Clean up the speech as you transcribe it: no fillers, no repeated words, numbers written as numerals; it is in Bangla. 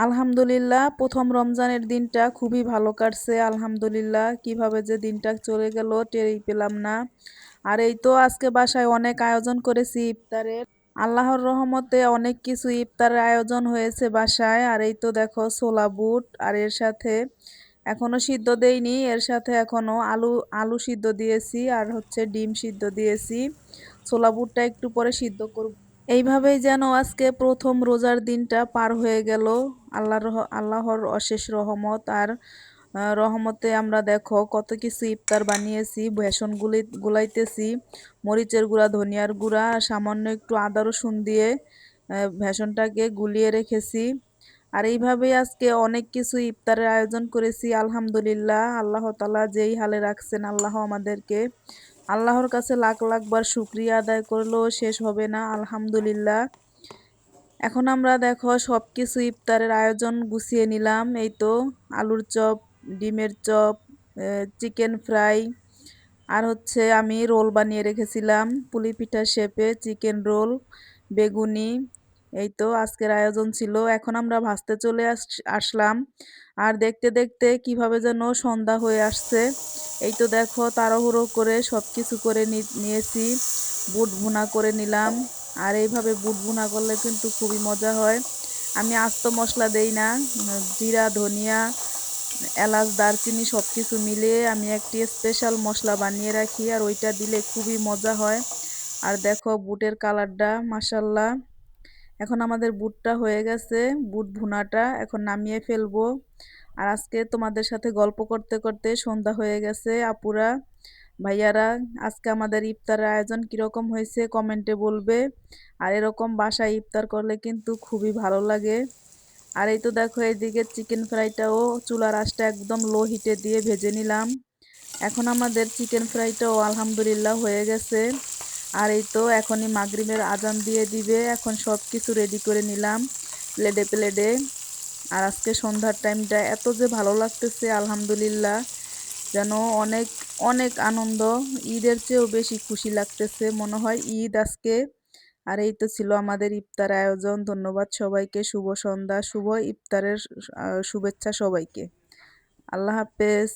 আলহামদুলিল্লাহ, প্রথম রমজানের দিনটা খুবই ভালো কাটছে। আলহামদুলিল্লাহ, কিভাবে যে দিনটা চলে গেল টেরই পেলাম না। আর এই তো আজকে বাসায় অনেক আয়োজন করেছি ইফতারের। আল্লাহর রহমতে অনেক কিছু ইফতারের আয়োজন হয়েছে বাসায়। আর এই তো দেখো ছোলা বুট, আর এর সাথে এখনো সিদ্ধ দেইনি, এর সাথে এখনো আলু আলু সিদ্ধ দিয়েছি, আর হচ্ছে ডিম সিদ্ধ দিয়েছি। ছোলা বুটটা একটু পরে সিদ্ধ করব। এইভাবেই যেন আজকে প্রথম রোজার দিনটা পার হয়ে গেল। আল্লাহর অশেষ রহমত আর রহমতে আমরা দেখো কত কিছু ইফতার বানিয়েছি। বেসন গুলাইতেছি, মরিচের গুঁড়া, ধনিয়ার গুঁড়া আর সামান্য একটু আদা রসুন দিয়ে বেসনটাকে গুলিয়ে রেখেছি। আর এইভাবেই আজকে অনেক কিছু ইফতারের আয়োজন করেছি। আলহামদুলিল্লাহ, আল্লাহ তাআলা যেই হালে রাখছেন, আল্লাহ আমাদেরকে, আল্লাহর কাছে লাখ লাখ বার শুকরিয়া আদায় করলেও শেষ হবে না। আলহামদুলিল্লাহ। এখন আমরা দেখো সবকিছু ইফতারের আয়োজন গুছিয়ে নিলাম। এই তো আলুর চপ, ডিমের চপ, চিকেন ফ্রাই, আর হচ্ছে আমি রোল বানিয়ে রেখেছিলাম পুলি পিঠার শেপে, চিকেন রোল, বেগুনি। এই তো আজকের আয়োজন ছিল। এখন আমরা ভাজতে চলে আসলাম। আর দেখতে দেখতে কিভাবে যেন সন্ধ্যা হয়ে আসছে। এই তো দেখো তাড়াহুড়ো করে সবকিছু করে নিয়েছি। বুট ভুনা করে নিলাম। আর এইভাবে বুট ভুনা করলে কিন্তু খুবই মজা হয়। আমি আস্ত মশলা দেই না। জিরা, ধনিয়া, এলাচ, দারচিনি সবকিছু মিলিয়ে আমি একটি স্পেশাল মশলা বানিয়ে রাখি, আর ওইটা দিলে খুবই মজা হয়। আর দেখো বুটের কালারটা, মাশাল্লাহ। এখন আমাদের বুটটা হয়ে গেছে, বুট ভুনাটা এখন নামিয়ে ফেলবো। আর আজকে তোমাদের সাথে গল্প করতে করতে সন্ধ্যা হয়ে গেছে। আপুরা, ভাইয়ারা, আজকে আমাদের ইফতারের আয়োজন কিরকম হয়েছে কমেন্টে বলবে। আর এরকম বাসায় ইফতার করলে কিন্তু খুবই ভালো লাগে। আর এই তো দেখো এইদিকে চিকেন ফ্রাইটাও চুলার আঁচটা একদম লো হিটে দিয়ে ভেজে নিলাম। এখন আমাদের চিকেন ফ্রাইটাও আলহামদুলিল্লাহ হয়ে গেছে। আর এই তো এখনই মাগরিবের আজান দিয়ে দিবে। এখন সব কিছু রেডি করে নিলাম প্লেটে প্লেটে। আর আজকে সন্ধ্যার টাইমটা এত যে ভালো লাগতেছে, আলহামদুলিল্লাহ, যেন অনেক অনেক আনন্দ। ঈদের চেয়েও বেশি খুশি লাগতেছে, মনে হয় ঈদ আজকে। আর এই তো ছিল আমাদের ইফতার আয়োজন। ধন্যবাদ সবাইকে। শুভ সন্ধ্যা, শুভ ইফতারের শুভেচ্ছা সবাইকে। আল্লাহ হাফেজ।